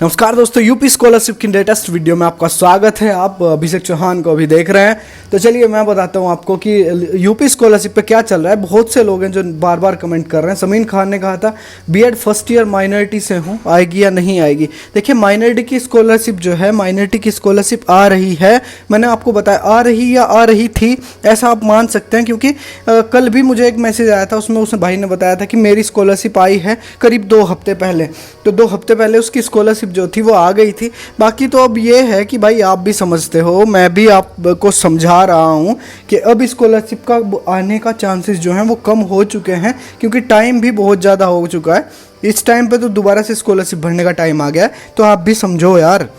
नमस्कार दोस्तों, UP scholarship की लेटेस्ट वीडियो में आपका स्वागत है। आप अभिषेक चौहान को अभी देख रहे हैं। तो चलिए मैं बताता हूं आपको कि यूपी स्कॉलरशिप पे क्या चल रहा है। बहुत से लोग हैं जो बार बार कमेंट कर रहे हैं। समीन खान ने कहा था बीएड फर्स्ट ईयर माइनॉरिटी से हूं, आएगी या नहीं आएगी। देखिए माइनॉरिटी की स्कॉलरशिप जो है, माइनॉरिटी की स्कॉलरशिप आ रही है। मैंने आपको बताया आ रही या आ रही थी, ऐसा आप मान सकते हैं, क्योंकि कल भी मुझे एक मैसेज आया था, उसमें उस भाई ने बताया था कि मेरी स्कॉलरशिप आई है करीब 2 हफ्ते पहले। तो 2 हफ्ते पहले उसकी स्कॉलरशिप जो थी वो आ गई थी। बाकी तो अब ये है कि भाई आप भी समझते हो, मैं भी आपको समझा रहा हूँ कि अब स्कॉलरशिप का आने का चांसेस जो हैं वो कम हो चुके हैं, क्योंकि टाइम भी बहुत ज़्यादा हो चुका है। इस टाइम पे तो दोबारा से स्कॉलरशिप भरने का टाइम आ गया है। तो आप भी समझो यार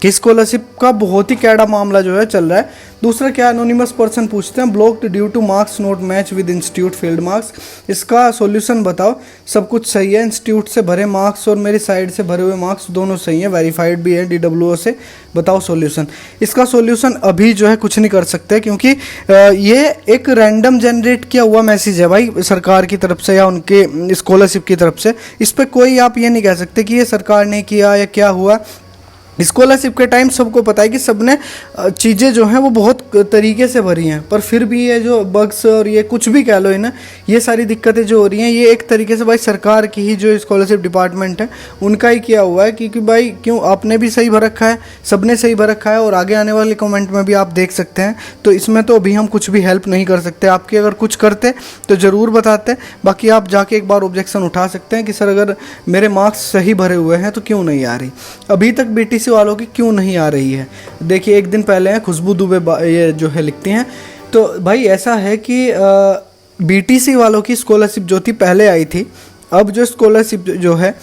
कि स्कॉलरशिप का बहुत ही कैड़ा मामला जो है चल रहा है। दूसरा क्या, एनोनिमस पर्सन पूछते हैं blocked due two marks not match with institute field marks. इसका सॉल्यूशन बताओ। सब कुछ सही है, इंस्टीट्यूट से भरे मार्क्स और मेरी साइड से भरे हुए मार्क्स दोनों सही हैं, वेरीफाइड भी है DWO से। बताओ सॉल्यूशन। इसका सॉल्यूशन अभी जो है कुछ नहीं कर सकते, क्योंकि ये एक रैंडम जनरेट किया हुआ मैसेज है भाई, सरकार की तरफ से या उनके स्कॉलरशिप की तरफ से। इस पर कोई आप ये नहीं कह सकते कि ये सरकार ने किया या क्या हुआ। स्कॉलरशिप के टाइम सबको पता है कि सबने चीज़ें जो हैं वो बहुत तरीके से भरी हैं, पर फिर भी ये जो बग्स और ये कुछ भी कह लो है ना, ये सारी दिक्कतें जो हो रही हैं, ये एक तरीके से भाई सरकार की ही जो स्कॉलरशिप डिपार्टमेंट है उनका ही किया हुआ है। क्योंकि भाई क्यों, आपने भी सही भर रखा है, सबने सही भर रखा है, और आगे आने वाले कमेंट में भी आप देख सकते हैं। तो इसमें तो अभी हम कुछ भी हेल्प नहीं कर सकते। आपकी अगर कुछ करते तो ज़रूर बताते। बाकी आप जाके एक बार ऑब्जेक्शन उठा सकते हैं कि सर अगर मेरे मार्क्स सही भरे हुए हैं तो क्यों नहीं आ रही, अभी तक BTC वालों की क्यों नहीं आ रही है। देखिए एक दिन पहले है खुशबू दुबे ये जो है लिखती हैं। तो भाई ऐसा है कि BTC वालों की स्कॉलरशिप जो थी पहले आई थी, अब जो स्कॉलरशिप जो है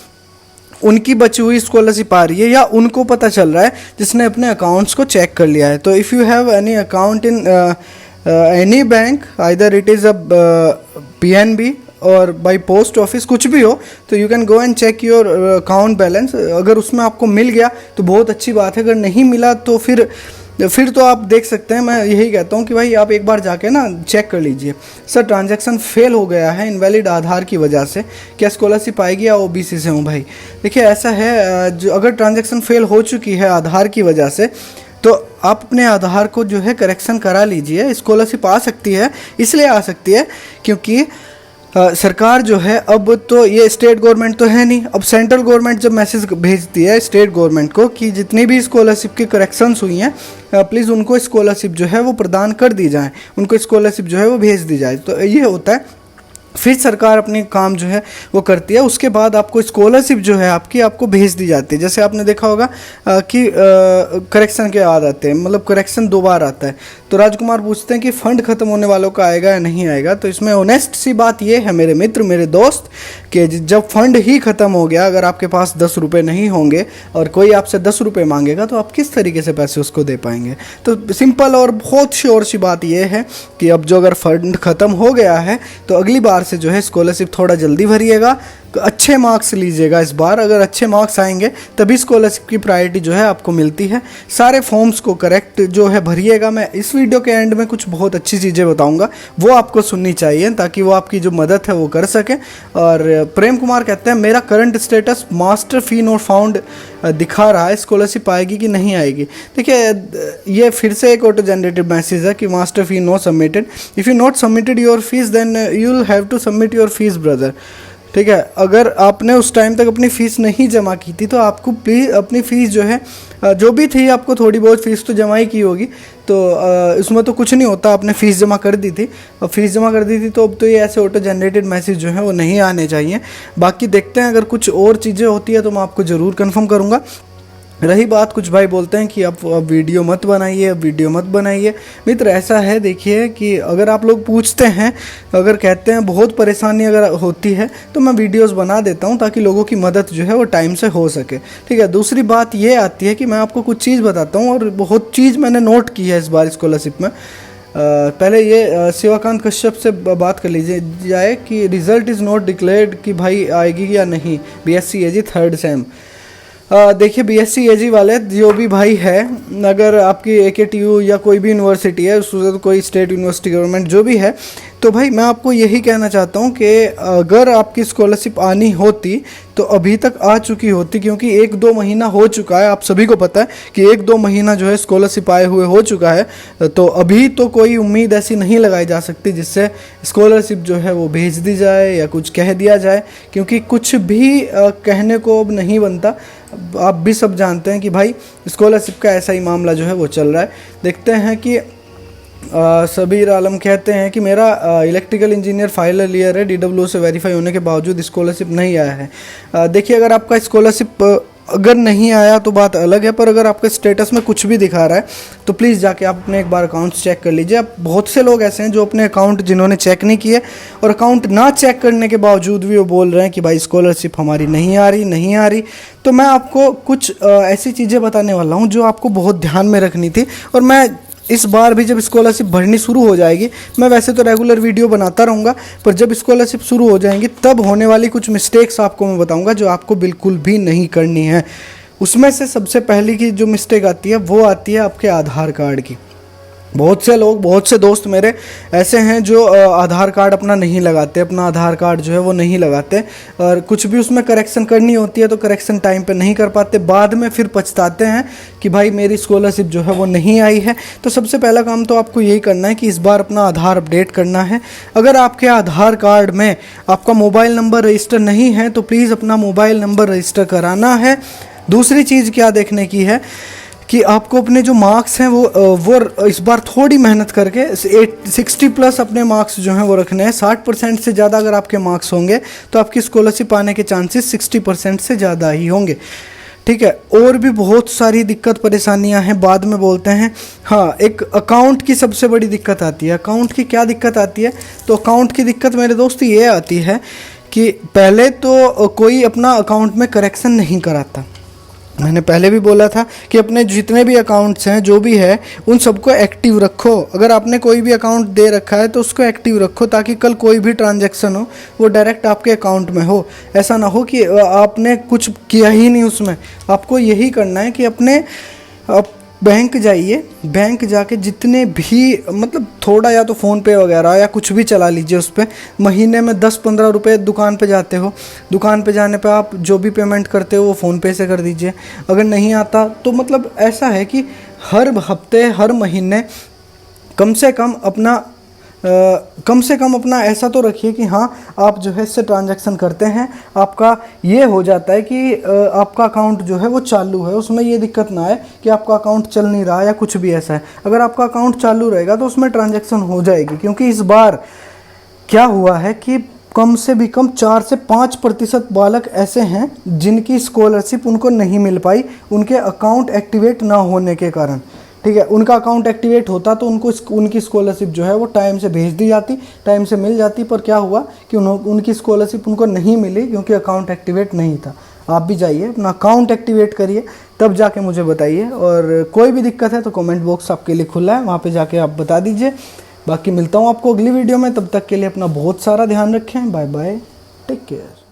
उनकी बची हुई स्कॉलरशिप आ रही है, या उनको पता चल रहा है जिसने अपने अकाउंट्स को चेक कर लिया है। तो if you have any account in any bank, either it is a PNB और बाई पोस्ट ऑफिस, कुछ भी हो, तो you can go and check your account balance. अगर उसमें आपको मिल गया तो बहुत अच्छी बात है, अगर नहीं मिला तो फिर तो आप देख सकते हैं। मैं यही कहता हूँ कि भाई आप एक बार जाके ना चेक कर लीजिए। सर ट्रांजैक्शन फेल हो गया है इनवैलिड आधार की वजह से, क्या स्कॉलरशिप आएगी या OBC से हूँ भाई। देखिए ऐसा है, जो अगर ट्रांजैक्शन फेल हो चुकी है आधार की वजह से, तो आप अपने आधार को जो है करेक्शन करा लीजिए। स्कॉलरशिप आ सकती है, इसलिए आ सकती है क्योंकि सरकार जो है, अब तो ये स्टेट गवर्नमेंट तो है नहीं, अब सेंट्रल गवर्नमेंट जब मैसेज भेजती है स्टेट गवर्नमेंट को कि जितनी भी स्कॉलरशिप की करेक्शंस हुई हैं प्लीज़ उनको स्कॉलरशिप जो है वो प्रदान कर दी जाए, उनको स्कॉलरशिप जो है वो भेज दी जाए। तो ये होता है, फिर सरकार अपनी काम जो है वो करती है। उसके बाद आपको स्कॉलरशिप जो है आपको भेज दी जाती है। जैसे आपने देखा होगा कि करेक्शन के बाद आते हैं, मतलब करेक्शन 2 बार आता है। तो राजकुमार पूछते हैं कि फ़ंड ख़त्म होने वालों का आएगा या नहीं आएगा। तो इसमें ऑनेस्ट सी बात ये है मेरे मित्र, मेरे दोस्त, कि जब फ़ंड ही ख़त्म हो गया, अगर आपके पास 10 रुपये नहीं होंगे और कोई आपसे 10 रुपये मांगेगा तो आप किस तरीके से पैसे उसको दे पाएंगे। तो सिंपल और बहुत श्योर सी बात ये है कि अब जो अगर फ़ंड ख़त्म हो गया है तो अगली बार से जो है स्कॉलरशिप थोड़ा जल्दी भरिएगा, अच्छे मार्क्स लीजिएगा इस बार। अगर अच्छे मार्क्स आएंगे तभी स्कॉलरशिप की प्रायोरिटी जो है आपको मिलती है। सारे फॉर्म्स को करेक्ट जो है भरिएगा। मैं इस वीडियो के एंड में कुछ बहुत अच्छी चीज़ें बताऊंगा, वो आपको सुननी चाहिए ताकि वो आपकी जो मदद है वो कर सके। और प्रेम कुमार कहते हैं मेरा current status master fee not found दिखा रहा है, स्कॉलरशिप आएगी कि नहीं आएगी। देखिए ये फिर से एक ऑटो जनरेटेड मैसेज है कि master fee not submitted. If you not submitted your fees then you will have to submit your fees brother. ठीक है, अगर आपने उस टाइम तक अपनी फ़ीस नहीं जमा की थी तो आपको प्लीज़ अपनी फ़ीस जो है जो भी थी, आपको थोड़ी बहुत फ़ीस तो जमा ही की होगी, तो इसमें तो कुछ नहीं होता, आपने फ़ीस जमा कर दी थी। और फीस जमा कर दी थी तो अब तो ये ऐसे ऑटो जनरेटेड मैसेज जो है वो नहीं आने चाहिए। बाकी देखते हैं, अगर कुछ और चीज़ें होती है तो मैं आपको ज़रूर कन्फर्म करूँगा। रही बात, कुछ भाई बोलते हैं कि आप वीडियो मत बनाइए, वीडियो मत बनाइए। मित्र ऐसा है, देखिए कि अगर आप लोग पूछते हैं, अगर कहते हैं बहुत परेशानी अगर होती है तो मैं वीडियोस बना देता हूं ताकि लोगों की मदद जो है वो टाइम से हो सके। ठीक है, दूसरी बात ये आती है कि मैं आपको कुछ चीज़ बताता हूं, और बहुत चीज़ मैंने नोट की है इस बार स्कॉलरशिप में। पहले ये शिवाकांत कश्यप से बात कर लीजिए जाए कि रिज़ल्ट इज़ नॉट डिक्लेयर्ड कि भाई आएगी या नहीं BSc AG 3rd सेम। देखिए BSc AG वाले जो भी भाई है, अगर आपकी AKTU या कोई भी यूनिवर्सिटी है, उससे कोई स्टेट यूनिवर्सिटी गवर्नमेंट जो भी है, तो भाई मैं आपको यही कहना चाहता हूँ कि अगर आपकी स्कॉलरशिप आनी होती तो अभी तक आ चुकी होती, क्योंकि 1-2 महीना हो चुका है। आप सभी को पता है कि 1-2 महीना जो है स्कॉलरशिप आए हुए हो चुका है। तो अभी तो कोई उम्मीद ऐसी नहीं लगाई जा सकती जिससे स्कॉलरशिप जो है वो भेज दी जाए या कुछ कह दिया जाए, क्योंकि कुछ भी कहने को अब नहीं बनता। आप भी सब जानते हैं कि भाई स्कॉलरशिप का ऐसा ही मामला जो है वो चल रहा है। देखते हैं कि सबीर आलम कहते हैं कि मेरा इलेक्ट्रिकल इंजीनियर फाइनल ईयर है, DWO से वेरीफाई होने के बावजूद स्कॉलरशिप नहीं आया है। देखिए, अगर आपका स्कॉलरशिप अगर नहीं आया तो बात अलग है, पर अगर आपके स्टेटस में कुछ भी दिखा रहा है तो प्लीज़ जाके आप अपने एक बार अकाउंट्स चेक कर लीजिए। अब बहुत से लोग ऐसे हैं जो अपने अकाउंट जिन्होंने चेक नहीं किए और अकाउंट ना चेक करने के बावजूद भी वो बोल रहे हैं कि भाई स्कॉलरशिप हमारी नहीं आ रही। तो मैं आपको कुछ ऐसी चीज़ें बताने वाला हूँ जो आपको बहुत ध्यान में रखनी थी। और मैं इस बार भी जब स्कॉलरशिप भरनी शुरू हो जाएगी, मैं वैसे तो रेगुलर वीडियो बनाता रहूँगा, पर जब स्कॉलरशिप शुरू हो जाएंगी तब होने वाली कुछ मिस्टेक्स आपको मैं बताऊँगा जो आपको बिल्कुल भी नहीं करनी है। उसमें से सबसे पहली की जो मिस्टेक आती है वो आती है आपके आधार कार्ड की। बहुत से लोग, बहुत से दोस्त मेरे ऐसे हैं जो आधार कार्ड अपना नहीं लगाते, अपना आधार कार्ड जो है वो नहीं लगाते, और कुछ भी उसमें करेक्शन करनी होती है तो करेक्शन टाइम पे नहीं कर पाते, बाद में फिर पछताते हैं कि भाई मेरी स्कॉलरशिप जो है वो नहीं आई है। तो सबसे पहला काम तो आपको यही करना है कि इस बार अपना आधार अपडेट करना है। अगर आपके आधार कार्ड में आपका मोबाइल नंबर रजिस्टर नहीं है तो प्लीज़ अपना मोबाइल नंबर रजिस्टर कराना है। दूसरी चीज़ क्या देखने की है कि आपको अपने जो मार्क्स हैं वो इस बार थोड़ी मेहनत करके 60+ अपने मार्क्स जो हैं वो रखने हैं। 60% से ज़्यादा अगर आपके मार्क्स होंगे तो आपकी स्कॉलरशिप आने के चांसेस 60% से ज़्यादा ही होंगे, ठीक है। और भी बहुत सारी दिक्कत परेशानियां हैं, बाद में बोलते हैं। हाँ, एक अकाउंट की सबसे बड़ी दिक्कत आती है। अकाउंट की क्या दिक्कत आती है? तो अकाउंट की दिक्कत मेरे दोस्त ये आती है कि पहले तो कोई अपना अकाउंट में करेक्शन नहीं कराता। मैंने पहले भी बोला था कि अपने जितने भी अकाउंट्स हैं, जो भी है, उन सबको एक्टिव रखो। अगर आपने कोई भी अकाउंट दे रखा है तो उसको एक्टिव रखो, ताकि कल कोई भी ट्रांजैक्शन हो वो डायरेक्ट आपके अकाउंट में हो। ऐसा ना हो कि आपने कुछ किया ही नहीं उसमें। आपको यही करना है कि अपने बैंक जाइए, बैंक जाके जितने भी मतलब थोड़ा या तो फ़ोनपे वगैरह या कुछ भी चला लीजिए उस पर। महीने में 10-15 रुपये दुकान पे जाते हो, दुकान पे जाने पे आप जो भी पेमेंट करते हो वो फ़ोनपे से कर दीजिए। अगर नहीं आता तो मतलब ऐसा है कि हर हफ्ते, हर महीने कम से कम अपना ऐसा तो रखिए कि हाँ, आप जो है इससे ट्रांजैक्शन करते हैं, आपका ये हो जाता है कि आपका अकाउंट जो है वो चालू है। उसमें ये दिक्कत ना आए कि आपका अकाउंट चल नहीं रहा या कुछ भी ऐसा है। अगर आपका अकाउंट चालू रहेगा तो उसमें ट्रांजैक्शन हो जाएगी, क्योंकि इस बार क्या हुआ है कि कम से भी कम 4 से 5% बालक ऐसे हैं जिनकी स्कॉलरशिप उनको नहीं मिल पाई, उनके अकाउंट एक्टिवेट ना होने के कारण, ठीक है। उनका अकाउंट एक्टिवेट होता तो उनको उनकी स्कॉलरशिप जो है वो टाइम से भेज दी जाती, टाइम से मिल जाती, पर क्या हुआ कि उनकी स्कॉलरशिप उनको नहीं मिली क्योंकि अकाउंट एक्टिवेट नहीं था। आप भी जाइए अपना अकाउंट एक्टिवेट करिए, तब जाके मुझे बताइए। और कोई भी दिक्कत है तो कमेंट बॉक्स आपके लिए खुला है, वहाँ पे जाके आप बता दीजिए। बाकी मिलता हूँ आपको अगली वीडियो में, तब तक के लिए अपना बहुत सारा ध्यान रखें। Bye bye, take care.